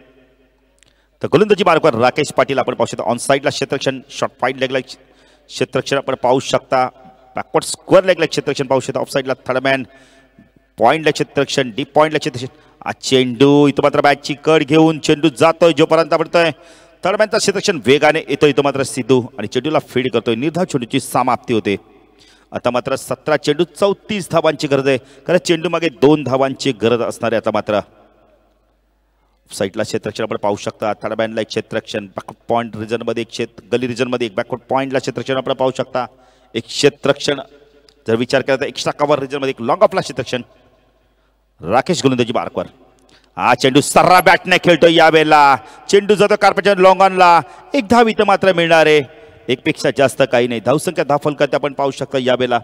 S4: तर गोलंदाजी मार्कवर राकेश पाटील आपण पाहू शकता. ऑन साईडला क्षेत्ररक्षण शॉर्ट फाईट लेगला क्षेत्ररक्षण आपण पाहू शकता. बॅकवर्ड स्क्वेअर लेगला क्षेत्ररक्षण पाहू शकता. ऑफ साईडला थर्डमॅन पॉईंटला क्षेत्ररक्षण डीप पॉईंटला क्षेत्ररक्षण. चेंडू इथं मात्र बॅटची कड घेऊन चेंडू जातोय जोपर्यंत पडतोय. थर्डमॅनचा क्षेत्ररक्षण वेगाने येतो इथं मात्र सिद्धू आणि चेंडूला फीड करतोय. निर्धाव चेंडूची समाप्ती होते. आता मात्र 17 चेंडू 34 धावांची गरज आहे कारण चेंडू मागे 2 धावांची गरज असणार आहे. आता मात्र साईडला क्षेत्ररक्षण आपण पाहू शकता. थर्डमॅनला एक क्षेत्ररक्षण बॅकवर्ड पॉईंट रिजनमध्ये एक गली रिजनमध्ये एक बॅकवर्ड पॉईंटला क्षेत्ररक्षण आपण पाहू शकता. एक क्षेत्ररक्षण जर विचार केला तर एक्स्ट्रा कव्हर रिजनमध्ये एक लॉंग ऑफला क्षेत्ररक्षण. राकेश गोलंदाजी मार्कवर. चेंडू सर्रा बॅटने खेळतोय यावेळेला. चेंडू जातो कार्पेटच्या लॉंग ऑनला. एक धाव इथं मात्र मिळणार आहे. एकपेक्षा जास्त काही नाही. धावसंख्या धाव फलकात आपण पाहू शकता यावेळेला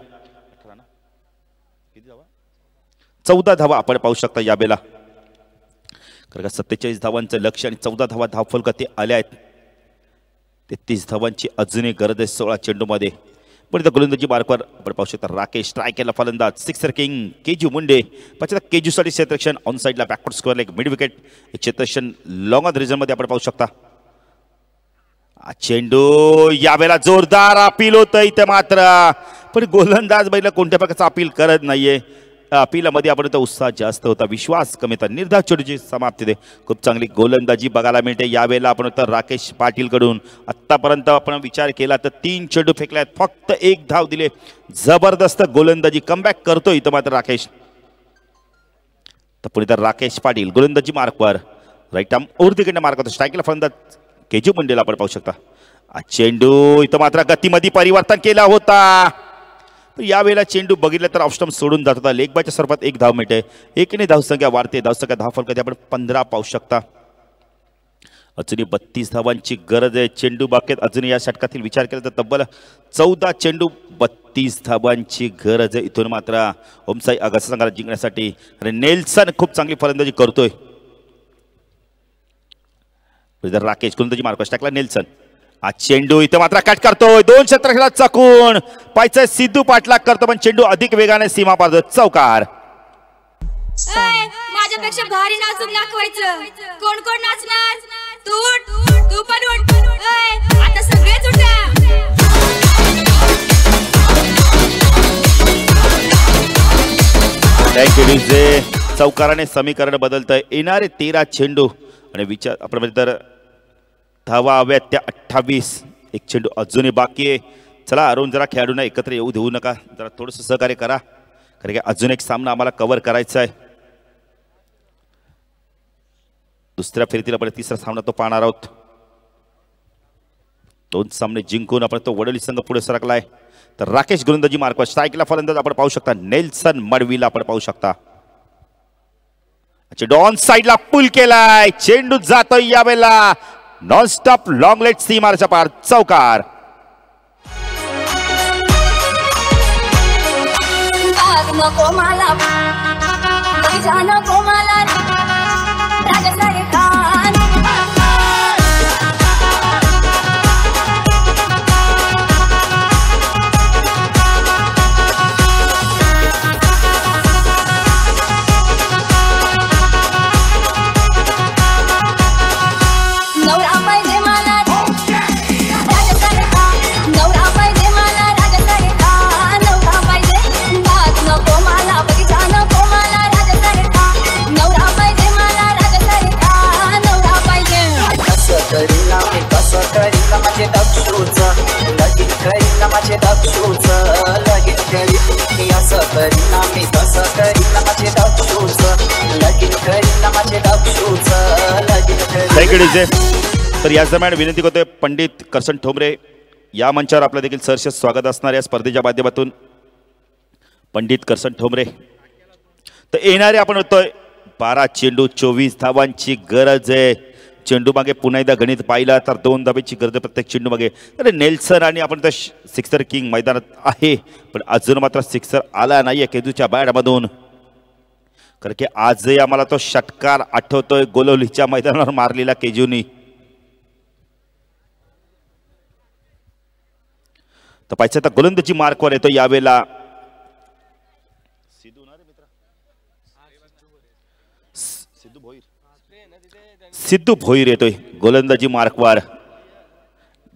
S4: 14 धावा आपण पाहू शकता यावेळेला. कारण 47 धावांचं लक्ष आणि 14 धावा धाव फलकात ते आल्या आहेत. 33 धावांची अजूनही गरज आहे 16 चेंडूमध्ये. पण इथं गोलंदाजी मार्कवर आपण पाहू शकता राकेश ट्राय केला फलंदाज सिक्सर किंग केजू मुंडे. पाहिजे केजूसाठी क्षेत्ररक्षण ऑन साईडला backward square leg mid wicket एक क्षेत्ररक्षण लॉंग ऑन रिजनमध्ये आपण पाहू शकता. चेंडू यावेळेला जोरदार अपील होतं इथे मात्र पण गोलंदाज बैल कोणत्या प्रकारचं अपील करत नाहीये. अपीलामध्ये आपण उत्साह जास्त होता विश्वास कमी होता. निर्धाव चेंडूची समाप्ती दे. खूप चांगली गोलंदाजी बघायला मिळते यावेळेला आपण राकेश पाटील कडून. आतापर्यंत आपण विचार केला तर 3 चेंडू फेकले आहेत फक्त 1 धाव दिले. जबरदस्त गोलंदाजी कमबॅक करतो इथं मात्र राकेश. तर पुढे तर राकेश पाटील गोलंदाजी मार्कवर राईट आर्म उर्दीकडे मार्क होतो. स्ट्राईकला फलंदाज केजू मुंडेला आपण पाहू शकता. चेंडू इथं मात्र गतीमध्ये परिवर्तन केला होता. यावेळेला चेंडू बघितलं तर ऑफस्टंप सोडून जात होता. लेग बायच्या स्वरूपात 1 धाव मिळते. एकने धावसंख्या वाढते. धावसंख्या धाव फलकात आपण 15 पाहू शकता. अजूनही 32 धावांची गरज आहे. चेंडू बाबतीत अजूनही या षटकातील विचार केला तर तब्बल 14 चेंडू 32 धावांची गरज आहे इथून मात्र ओमसाई आगासा संघाला जिंकण्यासाठी. आणि नेल्सन खूप चांगली फलंदाजी करतोय. राकेश गोलंदाजी मार्क टाकला नेल्सन. चेंडू इथं मात्र कट करतोय. 2 क्षेत्ररक्षणात चकून पायचा सिद्धू पाठलाग करतो पण चेंडू अधिक वेगाने सीमा पार चौकार.
S5: माझ्यापेक्षा भारी नाचून दाखवायचं. कोण कोण नाचणार. तू पण उठ. आता सगळेच उठा.
S4: थँक्यू विजय. चौकाराने समीकरण बदलतंय. येणारे 13 चेंडू आणि विचार आपण म्हणजे तर धावा हव्यात त्या 28. एक चेंडू अजूनही बाकी आहे. चला अरुण जरा खेळाडूंना एकत्र येऊ देऊ नका. जरा थोडंसं सहकार्य करा कारण की अजून एक सामना आम्हाला कव्हर करायचा आहे. दुसऱ्या फेरीतील आपण तिसरा सामना तो पाहणार आहोत. 2 सामने जिंकून आपण तो वडोली संघ पुढे सरकलाय. तर राकेश गोलंदाजी मार्कवर स्ट्राईकला फलंदाज आपण पाहू शकता. नेल्सन मडवीला आपण पाहू शकता. डॉन साईडला पुल केलाय. चेंडू जातोय यावेळेला नॉन स्टॉप लॉंग लेट सीमारच्या पार चौकार.
S5: नको मला बगीचाना कोमाला राजसारे खान
S6: माझे दक्षूच लगीन करीन माझे दक्षूच लगीन करीन असं करीन मी तसं करीन माझे दक्षूच लगीन करीन माझे दक्षूच लगीन करीन.
S4: तर याच दरम्यान विनंती करतोय पंडित करसन ठोंबरे या मंचावर आपलं देखील सहर्ष स्वागत असणार या स्पर्धेच्या माध्यमातून. पंडित करसन ठोंबरे तर येणारे आपण होतोय 12 चेंडू 24 धावांची गरज आहे. चेंडू मागे पुन्हा एकदा गणित पाहिला तर 2 धाब्याची गरज प्रत्येक चेंडू मागे. तर नेल्सन आणि आपण तर सिक्सर किंग मैदानात आहे पण अजून मात्र सिक्सर आला नाहीये केजूच्या बॅटमधून. कारण की आजही आम्हाला तो षटकार आठवतोय गोलवलीच्या मैदानावर मारलेला केजूनी. तर पाहिजे तर गोलंदाजी मार्कवर येतो यावेळेला सिद्धू भोईर येतोय गोलंदाजी मार्कवर.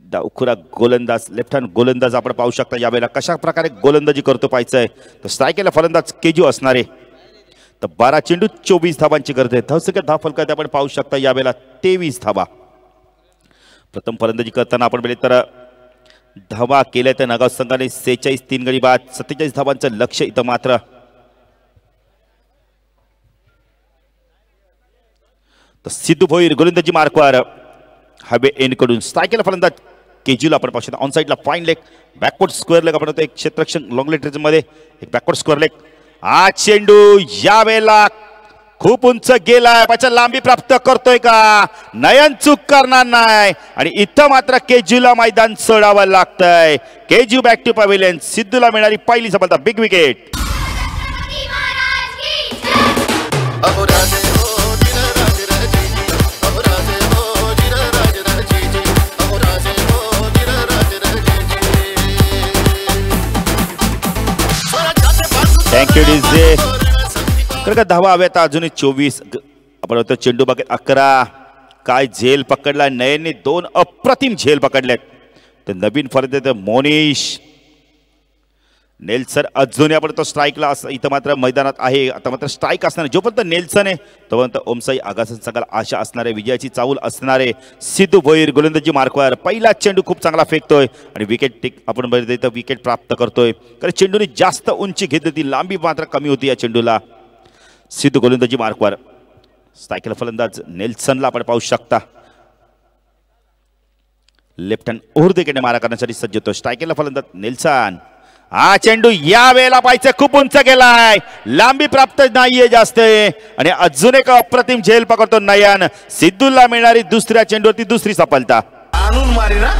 S4: डावखुरा गोलंदाज लेफ्ट हँड गोलंदाज आपण पाहू शकता यावेळेला कशा प्रकारे गोलंदाजी करतो पाहायचंय. तर स्ट्रायकेला फलंदाज केजू असणारे. तर 12 चेंडू 24 धावांची गरज आहे. धावसंख्या धाव फलकात आपण पाहू शकता यावेळेला 23 धावा. प्रथम फलंदाजी करताना आपण बघितलं तर धावा केल्या तर नगाव संघाने 46 3 गडी बाद 47 धावांचं लक्ष इथं मात्र. तर सिद्धू भोईर गोलंदाजी मार्कवर हवे एंड कडून स्ट्रायकेला फलंदाज केजूला आपण पाहू शकता. ऑन साईडला fine leg backward square leg आपण एक क्षेत्ररक्षण लॉंग लेग मध्ये एक बॅकवर्ड स्क्वेअर लेग. हा चेंडू यावेळेला खूप उंच गेलाय पाच्या लांबी प्राप्त करतोय का नयन चूक करणार नाही आणि इथं मात्र केजूला मैदान सोडावं लागतंय. केजू बॅक टू पवेलियन. सिद्धूला मिळणारी पहिली सफलता बिग विकेट. Thank you DJ. तर का धावा हव्यात अजूनही 24 आपण होतो चेंडू बागेत 11. काय झेल पकडला नयनने 2 अप्रतिम झेल पकडल्यात. तर नवीन फलंदाज मोनिश नेल्सन अजूनही आपण तो स्ट्राईकला इथं मात्र मैदानात आहे. आता मात्र स्ट्राईक असणार जोपर्यंत नेल्सन आहे तोपर्यंत ओमसाई आगासन संघाला आशा असणारे विजयाची चाहूल असणारे. सिद्धू भोईर गोलंदाजी मार्कवर पहिला चेंडू खूप चांगला फेकतोय आणि विकेट आपण बघितलं तर विकेट प्राप्त करतोय. कारण चेंडूने जास्त उंची घेतली होती लांबी मात्र कमी होती या चेंडूला. सिद्धू गोलंदाजी मार्कवर. स्ट्रायकला फलंदाज नेल्सनला आपण पाहू शकता. लेफ्ट हँड ओव्हर मारा करण्यासाठी सज्ज होतो स्ट्रायकला फलंदाज नेल्सन. हा चेंडू या वेळेला पाहिजे खूप उंच गेलाय लांबी प्राप्त नाहीये जास्त आणि अजून एक अप्रतिम झेल पकडतो नयन. सिद्धूला मिळणारी दुसऱ्या चेंडूवरती दुसरी सफलता.
S7: आणून मारी ना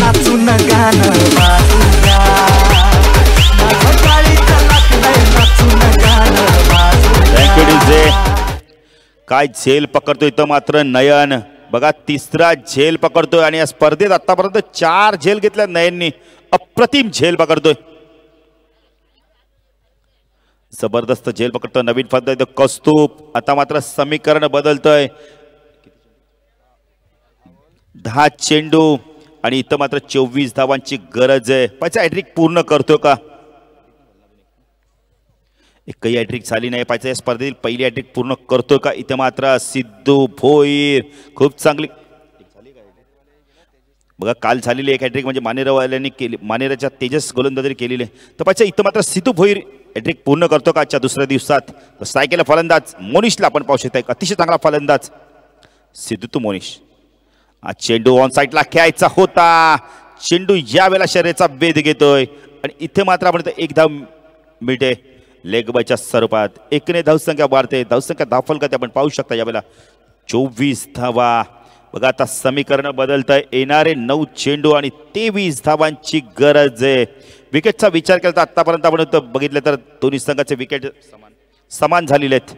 S7: नाचून गाणं
S4: काय झेल पकडतोय इथं मात्र नयन. बघा तिसरा झेल पकडतोय आणि या स्पर्धेत आतापर्यंत 4 झेल घेतल्या नयननी. अप्रतिम झेल पकडतोय जबरदस्त झेल पकडतोय. नवीन फलंदाज कौस्तुभ. आता मात्र समीकरण बदलतोय 10 चेंडू आणि इथं मात्र 24 धावांची गरज आहे. पाहिजे हॅट्रिक पूर्ण करतो का एकही हॅट्रिक झाली नाही पाहिजे या स्पर्धेतील पहिली हॅट्रिक पूर्ण करतो का इथे मात्र सिद्धू भोईर खूप चांगली. बघा काल झालेली एक हॅट्रिक म्हणजे मानेरवाल्यांनी केली मानेराच्या तेजस गोलंदाजी केलेली तर पाहिजे इथं मात्र सिद्धू भोईर हॅट्रिक पूर्ण करतो का आजच्या दुसऱ्या दिवसात. स्ट्रायकेला फलंदाज मोनिशला आपण पाहू शकता एक अतिशय चांगला फलंदाज सिद्धू तू मोनिश. चेंडू ऑन साईडला खेळायचा होता. चेंडू या वेळेला शर्यतीचा वेध घेतोय आणि इथे मात्र आपण एक धाव मिळते लेग बायच्या स्वरूपात. एकने धावसंख्या वाढते धावसंख्या धावफलकात आपण पाहू शकता यावेळेला 24 धावा. बघा आता समीकरण बदलत आहे. येणारे 9 चेंडू आणि 23 धावांची गरज आहे. विकेटचा विचार केला तर आतापर्यंत आपण बघितलं तर दोन्ही संघाचे विकेट समान झालेले आहेत.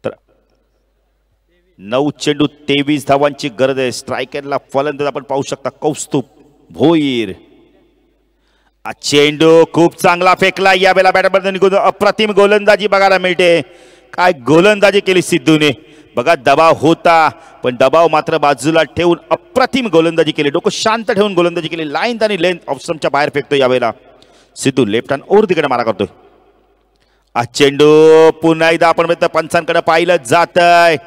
S4: तर 9 चेंडू 23 धावांची गरज आहे. स्ट्रायकरला फलंदाज आपण पाहू शकता कौस्तुभ भोईर. चेंडू खूप चांगला फेकला. यावेळेला बॅटमॅन अप्रतिम गोलंदाजी बघायला मिळते. काय गोलंदाजी केली सिद्धूने. बघा दबाव होता पण दबाव मात्र बाजूला ठेवून अप्रतिम गोलंदाजी केली. डोकं शांत ठेवून गोलंदाजी केली. लाईन आणि लेंथ ऑप्शनच्या बाहेर फेकतो. यावेळेला सिद्धू लेफ्ट हँड ओव्हर तिकडे मारा करतोय. चेंडू पुन्हा एकदा आपण पंचांकडे पाहिलं जात आहे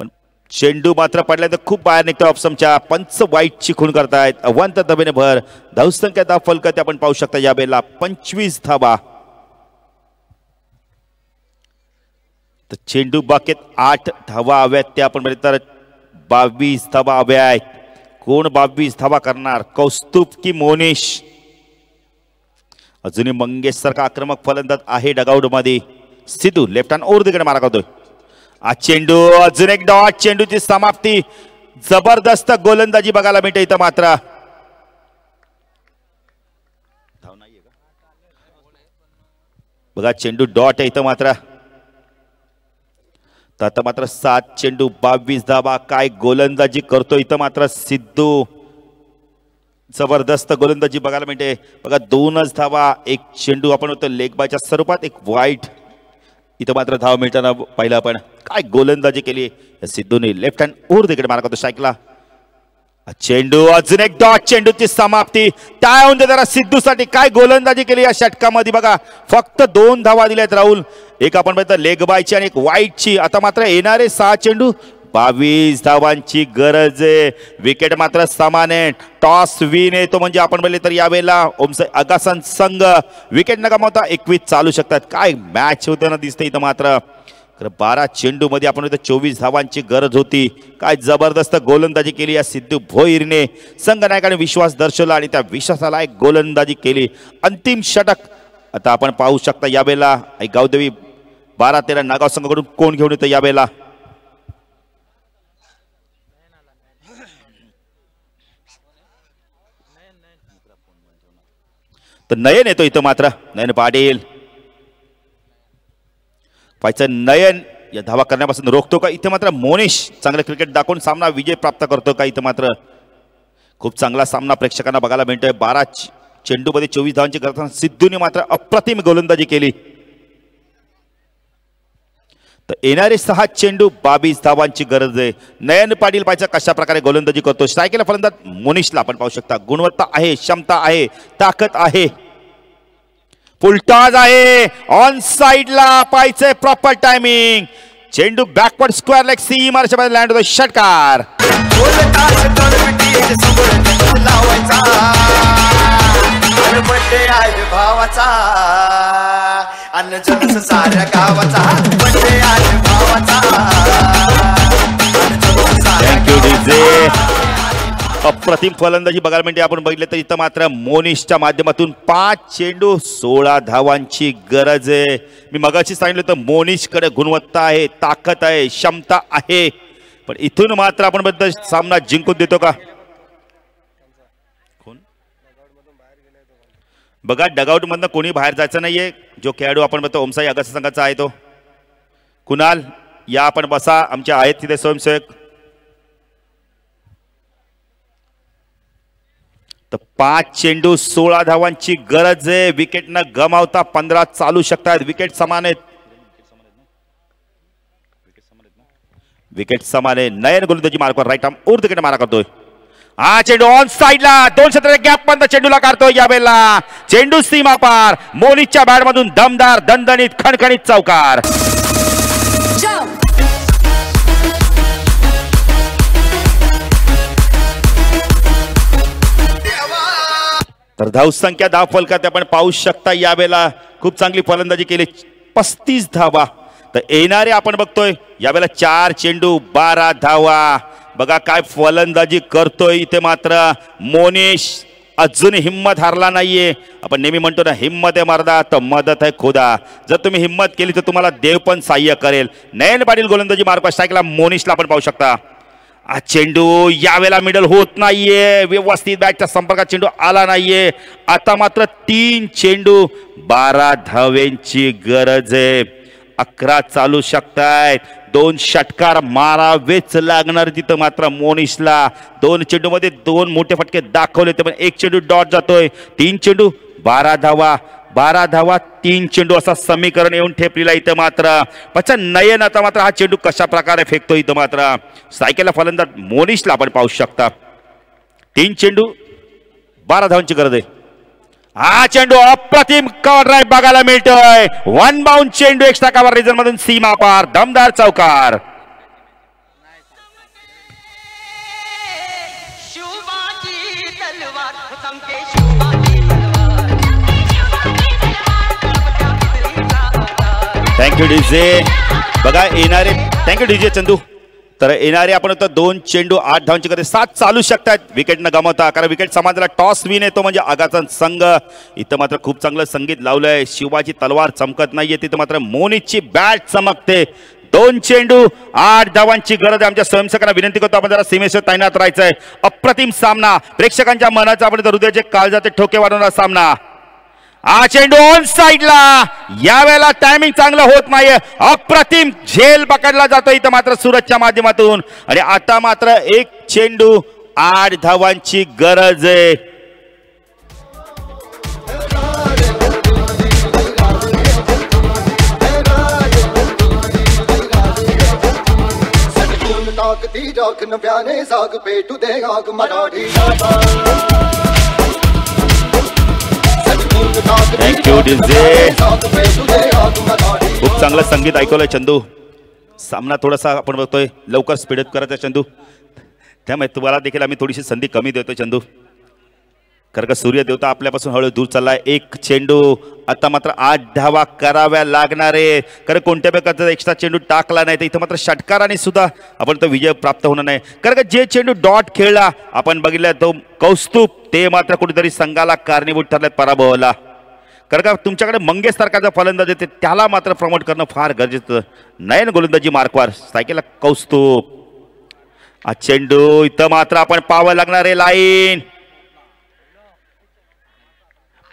S4: पण चेंडू मात्र पडला तर खूप बाहेर निघतो ऑप्शनच्या. पंच वाईटची खूण करतायत. अवंत दबेने भर. धावसंख्या दा फलक आपण पाहू शकता. यावेळेला 25 धावा. तर चेंडू बाकेत 8 धावा हव्यात. त्या आपण तर 22 धावा हव्या आहेत. कोण 22 धावा करणार कौस्तुभ की मोनिश. अजूनही मंगेश सारखा आक्रमक फलंदाज आहे डगआउट मध्ये. सिद्धू लेफ्ट हँड ओव्हर तिकडे मारा करतोय. चेंडू अजून एक डॉट. चेंडूची समाप्ती. जबरदस्त गोलंदाजी बघायला मिळते इथं मात्र. बघा चेंडू डॉट आहे इथं मात्र. तर आता मात्र 7 चेंडू 22 धावा. काय गोलंदाजी करतो इथं मात्र सिद्धू. जबरदस्त गोलंदाजी बघायला मिळते. बघा 2च धावा. एक चेंडू आपण होतो लेग बायच्या स्वरूपात. एक वाईट. इथं मात्र धाव मिळताना पाहिलं आपण. काय गोलंदाजी केली सिद्धूने. लेफ्ट हँड ओव्हर तिकडे मारा करतो स्ट्राईकला. चेंडू अजून एक डॉट. चेंडूची समाप्ती. टाळ्या होऊन जरा सिद्धूसाठी. काय गोलंदाजी केली या षटकामध्ये. बघा फक्त 2 धावा दिल्यात राहुल. एक आपण बघितलं लेग बायची आणि एक वाईटची. आता मात्र येणारे 6 चेंडू 22 धावांची गरज आहे. विकेट मात्र समान आहे. टॉस विन येतो म्हणजे आपण बोलले तर यावेळेला ओमसाई अगासन संघ विकेट न गमावता 21 चालू शकतात. काय मॅच होताना दिसते इथं मात्र. 12 चेंडू मध्ये आपण 24 धावांची गरज होती. काय जबरदस्त गोलंदाजी केली या सिद्धू भोईरने. संघनायकाने विश्वास दर्शवला आणि त्या विश्वासाला एक गोलंदाजी केली. अंतिम षटक आता आपण पाहू शकता. यावेळेला गावदेवी 12-13 नागाव संघाकडून कोण घेऊन येतं यावेळेला. तर नयन येतो इथं मात्र. नयन पाटील. पाहायचं नयन या धावा करण्यापासून रोखतो का. इथे मात्र मोनिश चांगलं क्रिकेट दाखवून सामना विजय प्राप्त करतो का. इथं मात्र खूप चांगला सामना प्रेक्षकांना बघायला मिळतोय. 12 चेंडू मध्ये 24 धावांची गरज. सिद्धूने मात्र अप्रतिम गोलंदाजी केली. तर येणारे 6 चेंडू 22 धावांची गरज आहे. नयन पाटील पाहिजे कशा प्रकारे गोलंदाजी करतो. स्ट्रायकला फलंदाज मोनिशला आपण पाहू शकता. गुणवत्ता आहे, क्षमता आहे, ताकद आहे, फुलटॉस आहे. ऑन साइडला पाहिजे प्रॉपर टायमिंग. चेंडू बॅकवर्ड स्क्वेअर लेग सीम मार्शमध्ये लँड होतो. षटकार.
S7: भावाचा अन्न जगस साऱ्या गावाचा.
S4: अप्रतिम फलंदाजी बघायला मिळते. आपण बघितलं तर इथं मात्र मोनिशच्या माध्यमातून 5 चेंडू 16 धावांची गरज आहे. मी मगाशी सांगितलं तर मोनिशकडे गुणवत्ता आहे, ताकद आहे, क्षमता आहे. पण इथून मात्र आपण बद्दल सामना जिंकून देतो का. बघा डगआउट मधनं कोणी बाहेर जायचं नाहीये. जो खेळाडू आपण बघतो ओमसाई अगस्त संघाचा आहे तो कुणाल या आपण बसा. आमच्या आहेत तिथे स्वयंसेवक. तर 5 चेंडू 16 धावांची गरज आहे. विकेट न गमावता 15 चालू शकतात. विकेट समान आहेत. विकेट समान आहे. नयन गोलंदाजी मार्कवर राईट आर्म ओव्हर तिकडे मारा करतोय. चेंडू ऑन साइडला 2 क्षेत्र गॅप बंद चेंडूला काढतोय. यावेळेला चेंडू सीमा पार. मोनिशच्या बॅट मधून दमदार दणदणीत खणखणीत चौकार. तर धावसंख्या 10 फलकात आपण पाहू शकता. यावेळेला खूप चांगली फलंदाजी केली. 35 धावा. तर येणारे आपण बघतोय यावेळेला 4 चेंडू 12 धावा. बघा काय फलंदाजी करतोय इथे मात्र मोनिश. अजून हिम्मत हारला नाहीये. आपण नेहमी म्हणतो ना हिम्मत आहे मर्दा तर मदत आहे खुदा. जर तुम्ही हिम्मत केली तर तुम्हाला देव पण सहाय्य करेल. नयन पाटील गोलंदाजी मार्ग स्ट्राईकला मोनिशला आपण पाहू शकता. हा चेंडू यावेळेला मिडल होत नाहीये, व्यवस्थित बॅटच्या संपर्कात चेंडू आला नाहीये. आता मात्र 3 चेंडू 12 धाव्यांची गरज आहे. 11 चालू शकतायत. 2 षटकार मारावेच लागणार तिथं मात्र मोनिशला. 2 चेंडू मध्ये 2 मोठे फटके दाखवले पण 1 चेंडू डॉट जातोय. 3 चेंडू 12 धावा, 12 धावा 3 चेंडू असा समीकरण येऊन ठेपलेला इथं मात्र. पचा नयन आता मात्र हा चेंडू कशा प्रकारे फेकतो इथं मात्र. सायकलला फलंदाज मोनिशला आपण पाहू शकता. 3 चेंडू 12 धावांची गरज आहे. हा चेंडू अप्रतिम कव्हर ड्राइव्ह बघायला मिळतोय. 1 बाउंड चेंडू एक्स्ट्रा कव्हर रिजन मधून सीमा पार, दमदार चौकार. Thank you DJ. बघा येणारे, थँक्यू डीजे चंदू. तर येणारे आपण 2 चेंडू 8 धावांची गरज. 7 चालू शकतात विकेट न गमावता, कारण विकेट समाजाला टॉस विन येतो म्हणजे आगाचा संघ. इथं मात्र खूप चांगलं संगीत लावलंय. शिवाची तलवार चमकत नाहीये, तिथं मात्र मोनिशची बॅट चमकते. 2 चेंडू 8 धावांची गरज आहे. आमच्या स्वयंसेवकांना विनंती करतो आपण जरा सीमेवर तैनात राहायचंय. अप्रतिम सामना, प्रेक्षकांच्या मनाचा आपण हृदयाचे काळजाचे ठोके वाढवणारा सामना. हा चेंडू ऑन साइडला, यावेळेला टायमिंग चांगलं होत नाहीये. अप्रतिम झेल पकडला जातो इथं मात्र सूरजच्या माध्यमातून. आणि आता मात्र 1 चेंडू 8 धावांची गरज आहे. Thank you DJ. खूप चांगलं संगीत ऐकवलंय चंदू. सामना थोडासा आपण बघतोय लवकर स्पीडअप करायचा चंदू, त्यामुळे तुम्हाला देखील आम्ही थोडीशी संधी कमी देतोय चंदू. कारण का सूर्य देवता आपल्यापासून हळू दूर चाललाय. 1 चेंडू आता मात्र 8 धावा कराव्या लागणारे. कारण कोणत्या प्रकारचा एक्स्ट्रा चेंडू टाकला नाही तर इथं मात्र षटकाराने सुद्धा आपण तो विजय प्राप्त होणार नाही. कारण का जे चेंडू डॉट खेळला आपण बघितलं तो कौस्तुभ, ते मात्र कुठेतरी संघाला कारणीभूत ठरल्यात पराभवाला. कारण का तुमच्याकडे मंगेश सारखा फलंदाज येते त्याला मात्र प्रमोट करणं फार गरजेचं. नयन गोलंदाजी मार्कवर सायकलला कौस्तुभ. हा चेंडू इथं मात्र आपण पाहावं लागणारे लाईन.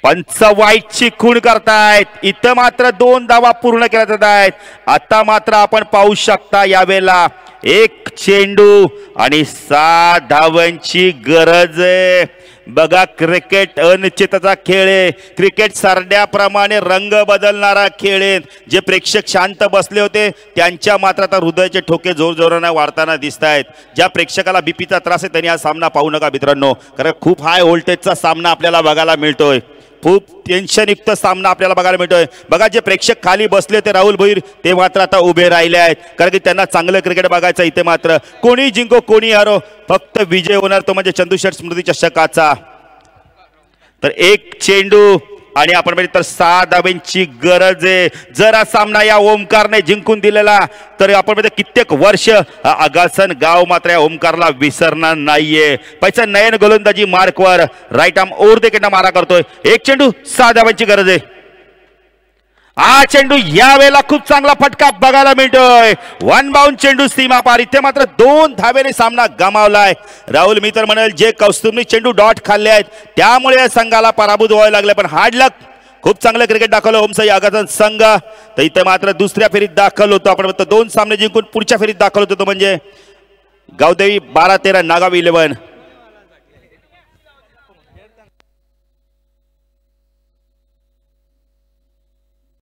S4: पंच वाईटची खूण करतायत. इथं मात्र 2 धावा पूर्ण केल्या जात आहेत. आता मात्र आपण पाहू शकता यावेळेला 1 चेंडू आणि 6 धावांची गरज आहे. बघा क्रिकेट अनिश्चितता खेळ आहे. क्रिकेट सरड्याप्रमाणे रंग बदलणारा खेळ आहे. जे प्रेक्षक शांत बसले होते त्यांच्या मात्र आता हृदयाचे ठोके जोरजोराने वाढताना दिसत आहेत. ज्या प्रेक्षकाला बीपीचा त्रास आहे त्यांनी हा सामना पाहू नका मित्रांनो, कारण खूप हाय व्होल्टेजचा सामना आपल्याला बघायला मिळतोय. खूप टेन्शनयुक्त सामना आपल्याला बघायला मिळतोय. बघा जे प्रेक्षक खाली बसले ते राहुल भोईर ते मात्र आता उभे राहिले आहेत, कारण की त्यांना चांगलं क्रिकेट बघायचं. इथे मात्र कोणी जिंको कोणी हारो, फक्त विजय होणार तो म्हणजे चंदूशेठ स्मृती चषकाचा. तर 1 चेंडू आणि आपण म्हणजे तर 6 धावांची गरज आहे. जर हा सामना या ओमकारने जिंकून दिलेला तर आपण म्हणजे कित्येक वर्ष आगासन गाव मात्र या ओमकारला विसरणार नाहीये. पैसा नयन गोलंदाजी मार्कवर right arm over the wicket मारा करतोय. 1 चेंडू 6 धावांची गरज आहे. हा चेंडू यावेळेला खूप चांगला फटका बघायला मिळतोय. 1 बाउंड चेंडू सीमा पार. इथे मात्र 2 धावेने सामना गमावलाय. राहुल मी तर म्हणेल जे कौस्तुभने चेंडू डॉट खाल्ले आहेत त्यामुळे या संघाला पराभूत व्हायला लागले, पण हार्ड लक खूप चांगलं क्रिकेट दाखवलं ओमसाई आगाचा संघ. तर इथे मात्र दुसऱ्या फेरीत दाखल होतो आपण. 2 सामने जिंकून पुढच्या फेरीत दाखल होतो म्हणजे गावदेवी 12-13 नागाव 11.